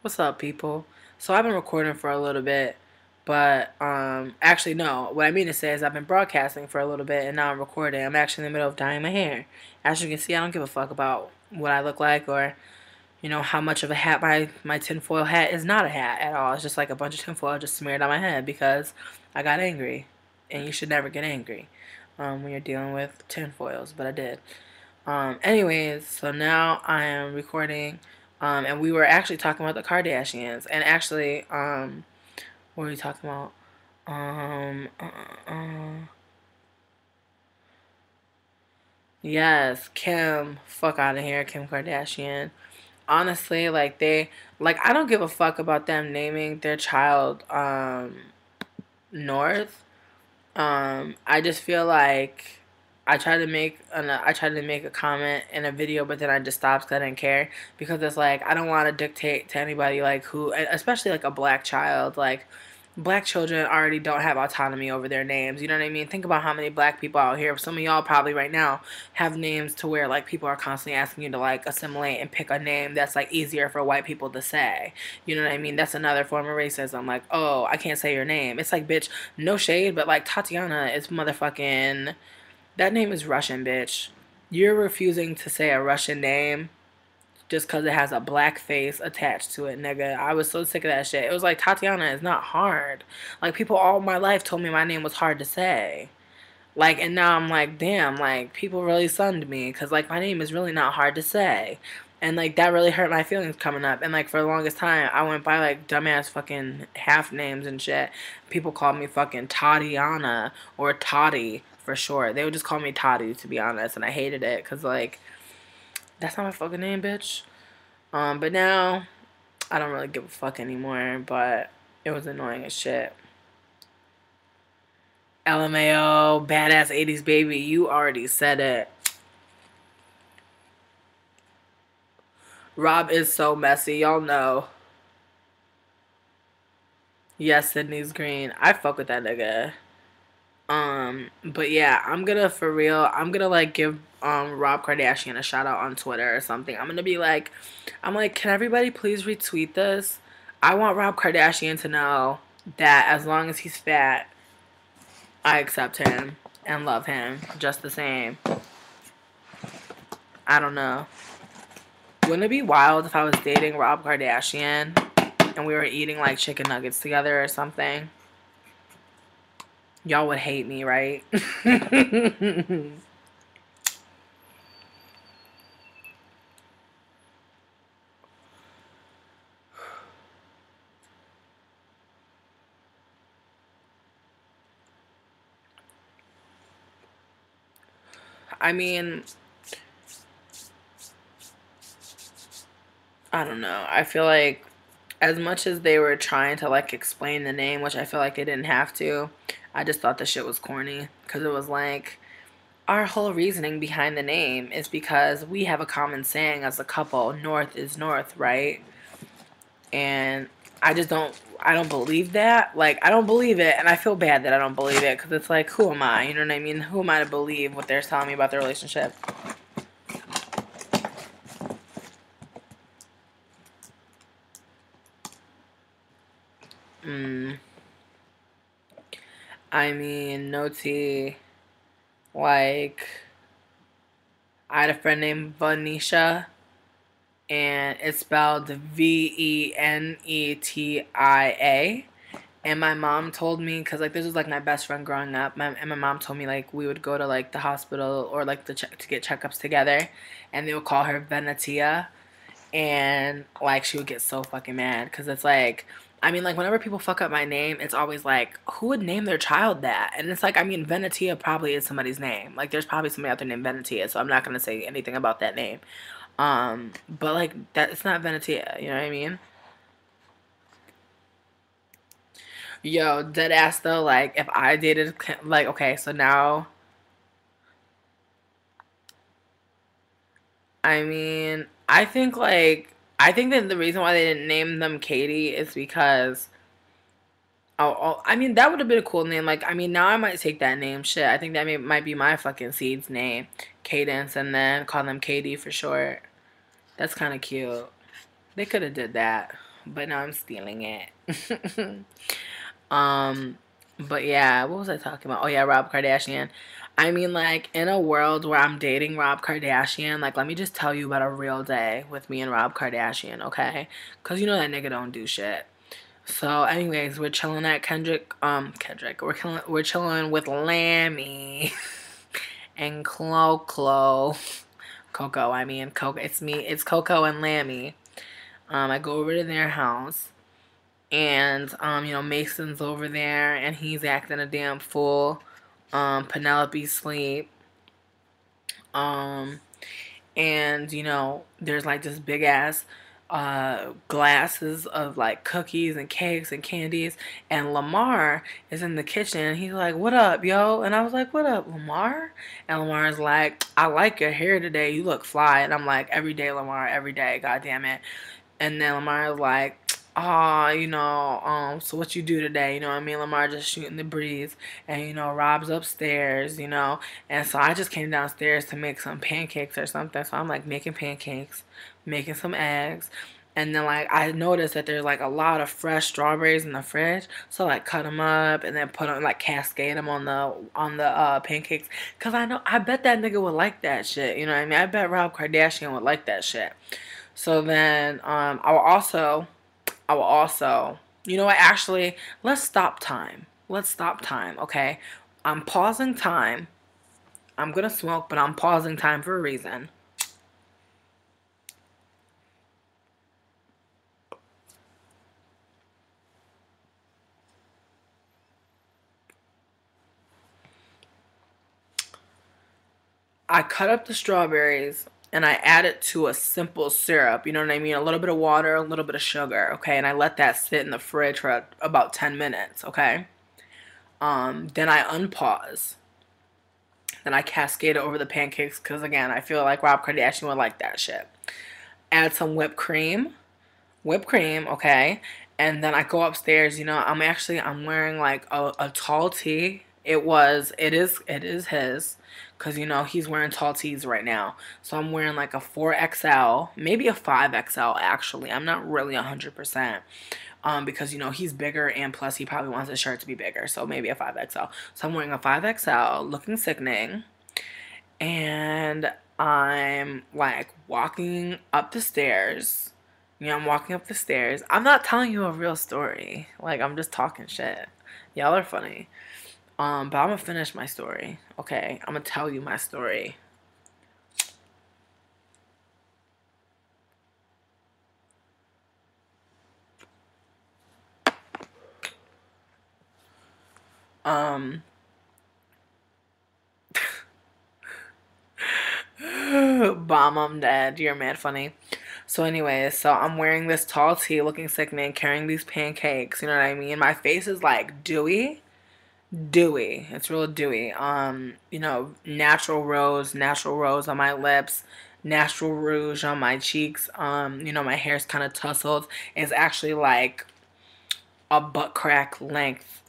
What's up, people? So I've been recording for a little bit, but actually no. What I mean to say is I've been broadcasting for a little bit, and now I'm recording. I'm actually in the middle of dyeing my hair. As you can see, I don't give a fuck about what I look like or how much of a hat my tinfoil hat is not a hat at all. It's just like a bunch of tinfoil just smeared on my head because I got angry, and you should never get angry when you're dealing with tinfoils, but I did. Anyways, so now I am recording, and we were actually talking about the Kardashians, and actually, what were we talking about? Um, uh, uh, yes, Kim, fuck out of here, Kim Kardashian. Honestly, I don't give a fuck about them naming their child, North. I just feel like I tried to make a comment in a video, but then I just stopped because I didn't care because it's like I don't want to dictate to anybody like who, especially like a black child. Like black children already don't have autonomy over their names. You know what I mean? Think about how many black people out here. Some of y'all probably right now have names to where like people are constantly asking you to like assimilate and pick a name that's like easier for white people to say. You know what I mean? That's another form of racism. Like, oh, I can't say your name. It's like, bitch, no shade, but like Tatiana is motherfucking. That name is Russian, bitch. You're refusing to say a Russian name just because it has a black face attached to it, nigga. I was so sick of that shit. It was like, Tatiana is not hard. Like, people all my life told me my name was hard to say. Like, and now I'm like, damn, like, people really sunned me because, like, my name is really not hard to say. And, like, that really hurt my feelings coming up. And, like, for the longest time, I went by, like, dumbass fucking half names and shit. People called me fucking Tatiana or Toddy for short. They would just call me Toddy, to be honest. And I hated it because, like, that's not my fucking name, bitch. But now, I don't really give a fuck anymore. But it was annoying as shit. LMAO, badass 80s baby, you already said it. Rob is so messy, y'all know. Yes, Sydney's green. I fuck with that nigga. But yeah, for real, I'm gonna like give Rob Kardashian a shout out on Twitter or something. I'm gonna be like, I'm like, can everybody please retweet this? I want Rob Kardashian to know that as long as he's fat, I accept him and love him just the same. I don't know. Wouldn't it be wild if I was dating Rob Kardashian and we were eating like chicken nuggets together or something? Y'all would hate me, right? I mean, I don't know. I feel like as much as they were trying to like explain the name, which I feel like they didn't have to, I just thought the shit was corny because it was like our whole reasoning behind the name is because we have a common saying as a couple, north is north, right? And I don't believe that. Like, I don't believe it, and I feel bad that I don't believe it because it's like, who am I? You know what I mean? Who am I to believe what they're telling me about their relationship? Mm, I mean, no tea. Like, I had a friend named Vanisha, and it's spelled Venetia. And my mom told me, because like this was like my best friend growing up, and my mom told me like we would go to like the hospital or like to get checkups together, and they would call her Venetia, and like she would get so fucking mad because it's like. I mean, like, whenever people fuck up my name, it's always like, who would name their child that? And it's like, I mean, Venetia probably is somebody's name. Like, there's probably somebody out there named Venetia, so I'm not going to say anything about that name. But like that, it's not Venetia. You know what I mean? Yo, dead ass though. Like if I dated, like okay, so now, I mean, I think that the reason why they didn't name them Katie is because I mean that would have been a cool name. Like I mean now I might take that name. Shit, I think might be my fucking seed's name, Cadence, and then call them Katie for short. That's kind of cute. They could have did that. but now I'm stealing it. um, but yeah, what was I talking about? Oh yeah, Rob Kardashian. I mean, like, in a world where I'm dating Rob Kardashian, like, let me just tell you about a real day with me and Rob Kardashian, okay? Because you know that nigga don't do shit. So, anyways, we're chilling at Kendrick. We're chilling with Lammy and Coco. I mean, Coco. It's me. It's Coco and Lammy. I go over to their house, and Mason's over there, and he's acting a damn fool. Penelope's asleep. Um, and there's like this big ass glasses of like cookies and cakes and candies, and Lamar is in the kitchen, and he's like, "What up, yo?" And I was like, "What up, Lamar?" And Lamar's like, "I like your hair today, you look fly." And I'm like, "Every day, Lamar, every day, god damn it." And then Lamar was like, "Ah, so what you do today?" You know what I mean? Lamar just shooting the breeze. And, Rob's upstairs, And so I just came downstairs to make some pancakes or something. So I'm like making pancakes, making some eggs. And then like I noticed that there's like a lot of fresh strawberries in the fridge. So like cut them up and then put them like cascade them on the pancakes. Cause I bet that nigga would like that shit. You know what I mean? I bet Rob Kardashian would like that shit. So then I will also, you know what, actually, let's stop time. Let's stop time, okay? I'm pausing time. I'm gonna smoke, but I'm pausing time for a reason. I cut up the strawberries and I add it to a simple syrup. You know what I mean? A little bit of water, a little bit of sugar, okay? And I let that sit in the fridge for about 10 minutes, okay? Then I unpause. Then I cascade it over the pancakes because, again, I feel like Rob Kardashian would like that shit. Add some whipped cream, okay? And then I go upstairs, I'm wearing like a tall tee. It is his, because he's wearing tall tees right now. So I'm wearing like a 4XL, maybe a 5XL actually. I'm not really 100%. Because he's bigger, and plus he probably wants his shirt to be bigger, so maybe a 5XL. So I'm wearing a 5XL, looking sickening, and I'm like walking up the stairs. I'm walking up the stairs. I'm not telling you a real story. Like, I'm just talking shit. Y'all are funny. But I'm gonna finish my story. Okay, I'm gonna tell you my story. Um, Bomb, I'm dead. You're mad funny. So anyways, so I'm wearing this tall tee, looking sickening, carrying these pancakes. You know what I mean? My face is like dewy, dewy. It's real dewy. Natural rose on my lips, natural rouge on my cheeks. My hair's kind of tousled. It's actually like a butt crack length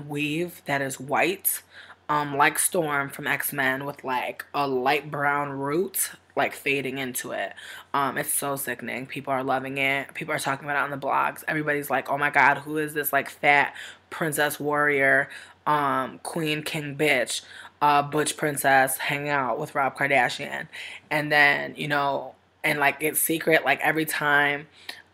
weave that is white, like Storm from X-Men, with like a light brown root like fading into it. It's so sickening. People are loving it. People are talking about it on the blogs. Everybody's like, "Oh my god, who is this like fat princess warrior, queen king bitch, butch princess hanging out with Rob Kardashian?" And then and like it's secret. Like every time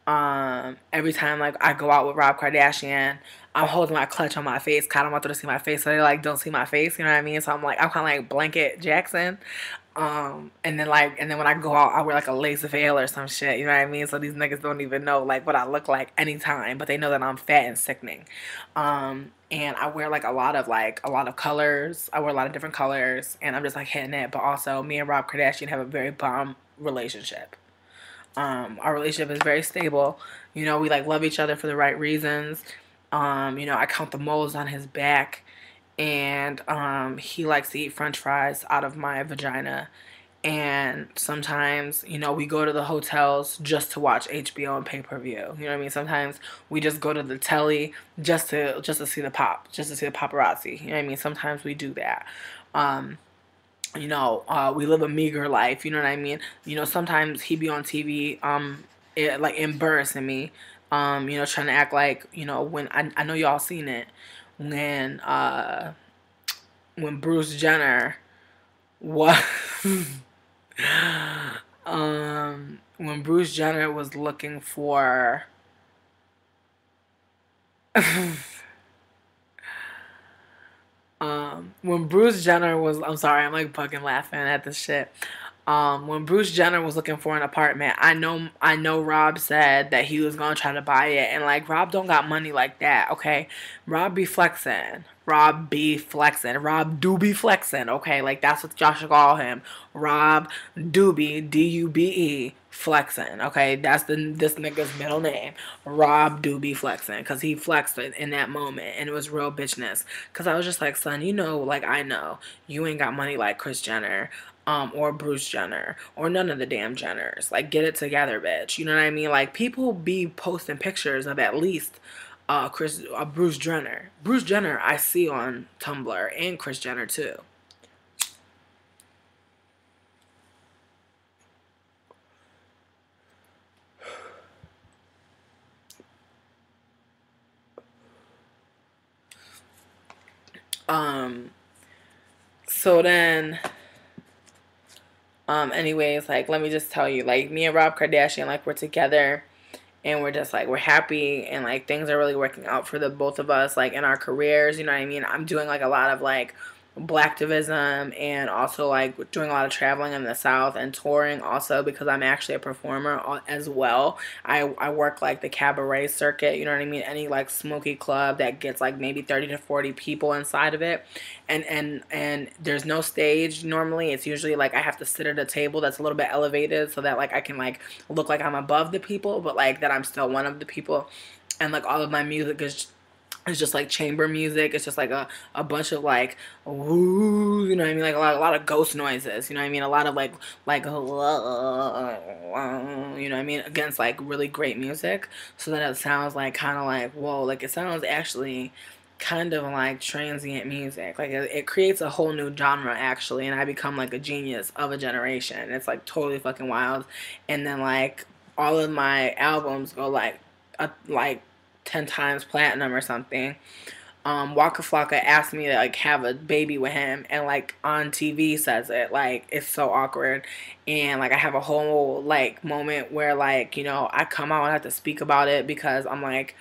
like I go out with Rob Kardashian, I'm holding my clutch on my face. 'Cause I don't want them to see my face, so they like don't see my face. You know what I mean? So I'm kind of like Blanket Jackson. And then when I go out, I wear like a lace veil or some shit. You know what I mean? So these niggas don't even know like what I look like anytime, but they know that I'm fat and sickening. And I wear like a lot of colors. I wear a lot of different colors, and I'm just like hitting it. But also, me and Rob Kardashian have a very bomb relationship. Our relationship is very stable. We like love each other for the right reasons. I count the moles on his back, and he likes to eat French fries out of my vagina. And sometimes, we go to the hotels just to watch HBO and pay-per-view. You know what I mean? Sometimes we just go to the telly just to see the just to see the paparazzi. You know what I mean? Sometimes we do that. We live a meager life. You know what I mean? Sometimes he be on TV, like embarrassing me, You know, trying to act like, you know, when I know y'all seen it when Bruce Jenner was when Bruce Jenner was looking for when Bruce Jenner was, I'm sorry, I'm like fucking laughing at this shit. When Bruce Jenner was looking for an apartment, I know Rob said that he was gonna try to buy it, and like Rob don't got money like that, okay? Rob be flexing. Rob be flexing. Rob do be flexing, okay? Like that's what y'all should call him. Rob Doobie, Dube, flexing, okay? That's this nigga's middle name. Rob Doobie flexing, cause he flexed in that moment, and it was real bitchness. Cause I was just like, son, you know, like I know you ain't got money like Kris Jenner, or Bruce Jenner, or none of the damn Jenners. Like, get it together, bitch. You know what I mean? Like, people be posting pictures of at least Bruce Jenner. Bruce Jenner, I see on Tumblr, and Kris Jenner too. Um, so then, anyways, like, let me just tell you, like, me and Rob Kardashian, like, we're together, and we're just like we're happy, and like things are really working out for the both of us, like in our careers, you know what I mean? I'm doing like a lot of like blacktivism, and also like doing a lot of traveling in the South and touring also, because I'm actually a performer as well. I work like the cabaret circuit, you know what I mean? Any like smoky club that gets like maybe 30 to 40 people inside of it, and there's no stage normally. It's usually like I have to sit at a table that's a little bit elevated so that like I can like look like I'm above the people, but like that I'm still one of the people. And like all of my music is it's just like chamber music. It's just like a bunch of like woo, you know what I mean? Like a lot of ghost noises, you know what I mean? A lot of like you know what I mean? Against like really great music, so that it sounds like kind of like whoa, like it sounds actually kind of like transient music. Like it creates a whole new genre actually, and I become like a genius of a generation. It's like totally fucking wild. And then like all of my albums go like 10 times platinum or something. Waka Flocka asked me to like have a baby with him, and like on TV says it. Like it's so awkward, and like I have a whole like moment where like, you know, I come out and have to speak about it, because I'm like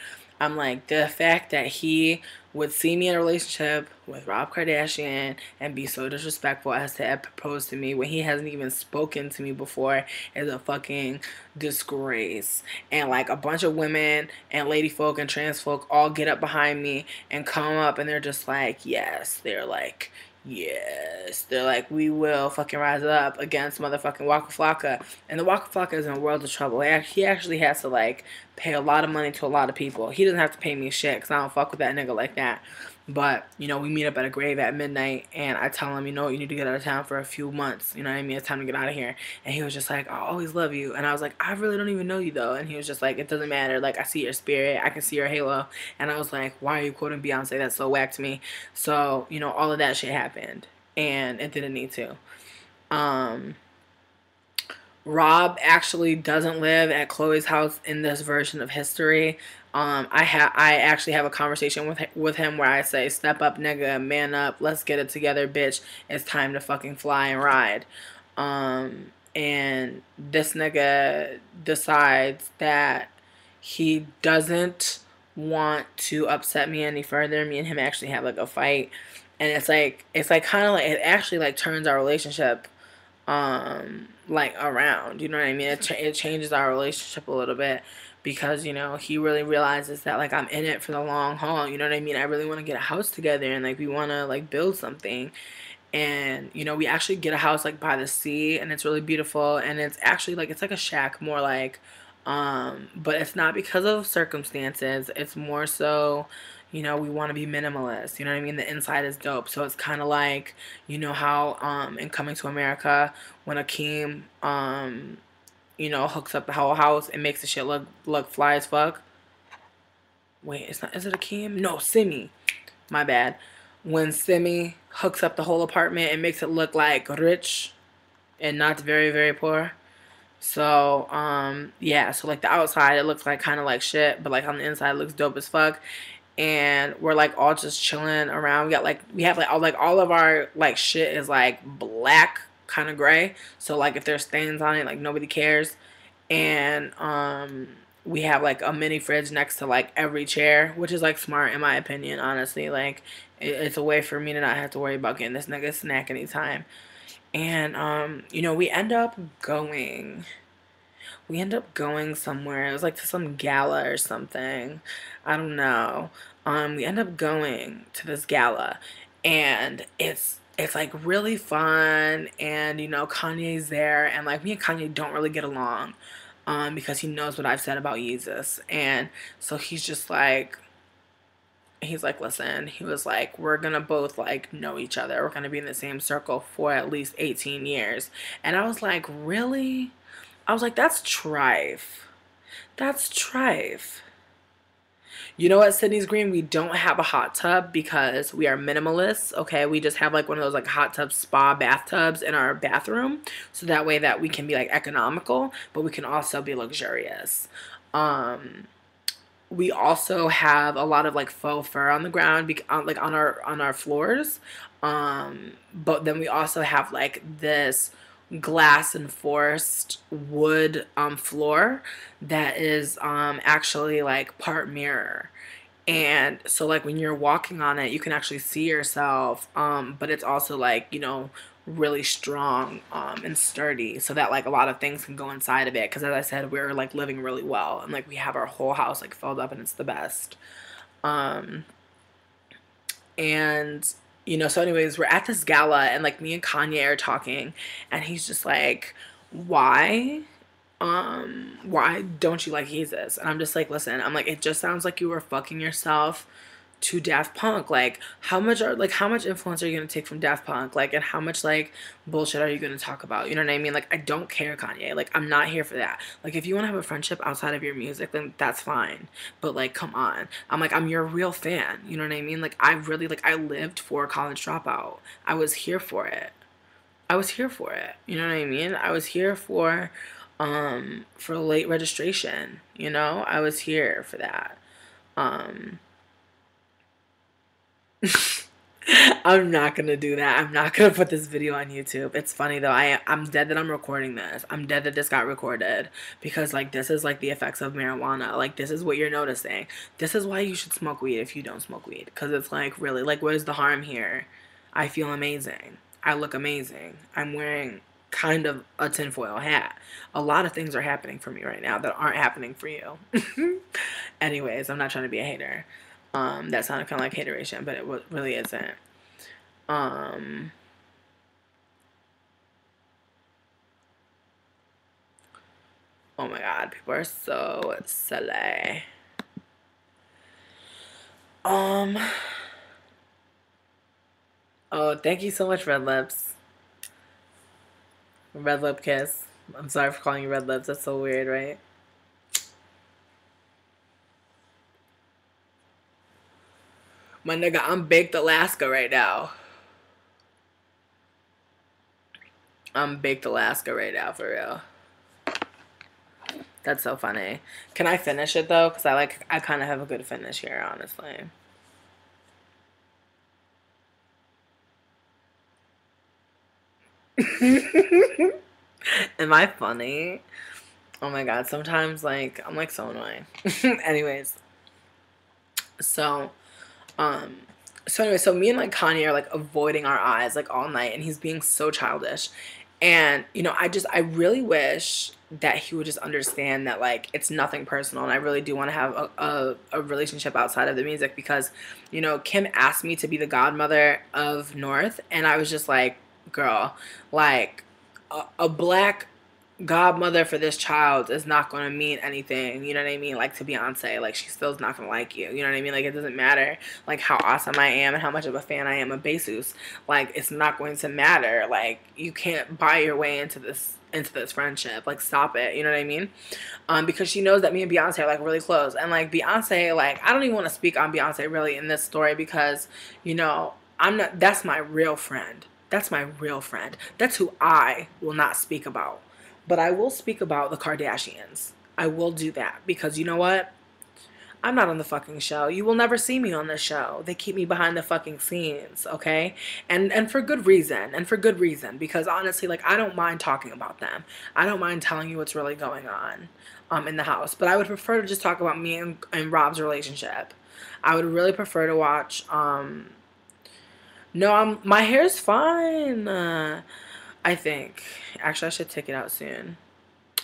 the fact that he would see me in a relationship with Rob Kardashian and be so disrespectful as to propose to me when he hasn't even spoken to me before is a fucking disgrace. And like a bunch of women and lady folk and trans folk all get up behind me and come up, and they're just like, yes, they're like, yes, they're like, we will fucking rise up against motherfucking Waka Flocka. And the Waka Flocka is in a world of trouble. He actually has to like pay a lot of money to a lot of people. He doesn't have to pay me shit, because I don't fuck with that nigga like that. But, you know, we meet up at a grave at midnight, and I tell him, you know, you need to get out of town for a few months. You know what I mean? It's time to get out of here. And he was just like, I always love you. And I was like, I really don't even know you, though. And he was just like, it doesn't matter. Like, I see your spirit. I can see your halo. And I was like, why are you quoting Beyonce? That's so whack to me. So, you know, all of that shit happened. And it didn't need to. Um, Rob actually doesn't live at Chloe's house in this version of history. I actually have a conversation with him where I say, "Step up, nigga, man up, let's get it together, bitch. It's time to fucking fly and ride." And this nigga decides that he doesn't want to upset me any further. Me and him actually have like a fight, and it's like kind of like it actually like turns our relationship like around, you know what I mean? It changes our relationship a little bit, because, you know, he really realizes that like I'm in it for the long haul, you know what I mean? I really want to get a house together, and like we want to like build something. And, you know, we actually get a house like by the sea, and it's really beautiful, and it's actually like it's like a shack more like, but it's not because of circumstances. It's more so, you know, we want to be minimalist, you know what I mean? The inside is dope. So it's kind of like, you know how in Coming to America, when Akeem you know, hooks up the whole house and makes the shit look fly as fuck. Wait, it's not, is it Akeem? No, Simi. My bad. When Simi hooks up the whole apartment and makes it look like rich and not very, very poor. So, yeah, so like the outside it looks like kind of like shit, but like on the inside it looks dope as fuck. And we're like all just chilling around. We have like all of our like shit is like black, kind of gray. So like if there's stains on it, like nobody cares. And we have like a mini fridge next to like every chair, which is like smart in my opinion, honestly. Like it's a way for me to not have to worry about getting this nigga a snack anytime. And you know, we end up going somewhere. It was like to some gala or something. I don't know. We end up going to this gala, and it's like really fun. And you know, Kanye's there, and like me and Kanye don't really get along, because he knows what I've said about Jesus, and so he's like, listen, he was like, we're gonna both like know each other. We're gonna be in the same circle for at least 18 years. And I was like, really? I was like, that's trife. That's trife. You know what, Sydney's Green? We don't have a hot tub because we are minimalists, okay? We just have like one of those like hot tub spa bathtubs in our bathroom. So that way that we can be like economical, but we can also be luxurious. We also have a lot of like faux fur on the ground, like on our floors. But then we also have like this glass enforced wood floor that is actually like part mirror. And so like when you're walking on it, you can actually see yourself, but it's also like, you know, really strong and sturdy, so that like a lot of things can go inside of it, because as I said, we're like living really well, and like we have our whole house like filled up, and it's the best. um and you know, so anyways, we're at this gala, and like me and Kanye are talking, and he's just like, why why don't you like Jesus? And I'm just like, listen, I'm like, it just sounds like you were fucking yourself to Daft Punk. Like how much influence are you gonna take from Daft Punk? Like, and how much like bullshit are you gonna talk about? You know what I mean? Like, I don't care, Kanye. Like, I'm not here for that. Like, if you want to have a friendship outside of your music, then that's fine. But like, come on. I'm like, I'm your real fan. You know what I mean? Like, I really like, I lived for College Dropout. I was here for it. I was here for it. You know what I mean? I was here for late registration. You know, I was here for that. Um, I'm not gonna do that. I'm not gonna put this video on YouTube. It's funny though. I'm dead that I'm recording this. I'm dead that this got recorded, because like this is like the effects of marijuana. Like this is what you're noticing. This is why you should smoke weed if you don't smoke weed, because it's like, really, like, where's the harm here? I feel amazing. I look amazing. I'm wearing kind of a tinfoil hat. A lot of things are happening for me right now that aren't happening for you. Anyways, I'm not trying to be a hater. That sounded kind of like hateration, but it really isn't. Um, oh my god, people are so silly. Um, oh, thank you so much, Red Lips. Red Lip Kiss. I'm sorry for calling you Red Lips. That's so weird, right? My nigga, I'm baked Alaska right now. I'm baked Alaska right now, for real. That's so funny. Can I finish it though? Cause I kind of have a good finish here, honestly. Am I funny? Oh my god. Sometimes like I'm like so annoying. Anyways, so um so me and like Kanye are like avoiding our eyes like all night, and he's being so childish. And you know, I really wish that he would just understand that like it's nothing personal, and I really do want to have a relationship outside of the music, because you know, Kim asked me to be the godmother of North, and I was just like, girl, like a black godmother for this child is not going to mean anything, you know what I mean? Like to Beyonce, like she still's not going to like you know what I mean? Like it doesn't matter like how awesome I am and how much of a fan I am of Besus. Like it's not going to matter. Like you can't buy your way into this friendship. Like stop it, you know what I mean? Because she knows that me and Beyonce are like really close, and like Beyonce, like I don't even want to speak on Beyonce really in this story, because you know, I'm not, that's my real friend. That's my real friend. That's who I will not speak about. But I will speak about the Kardashians. I will do that because you know what? I'm not on the fucking show. You will never see me on the show. They keep me behind the fucking scenes, okay? And for good reason. And for good reason. Because honestly, like, I don't mind talking about them. I don't mind telling you what's really going on in the house. But I would prefer to just talk about me and Rob's relationship. I would really prefer to watch no, my hair's fine. I think. Actually, I should take it out soon.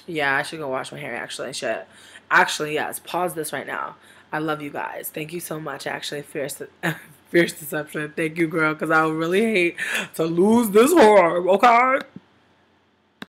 Yeah, I should go wash my hair. Actually, I should. Actually, yes. Pause this right now. I love you guys. Thank you so much. Actually, fierce, fierce deception. Thank you, girl. Because I would really hate to lose this horror. Okay.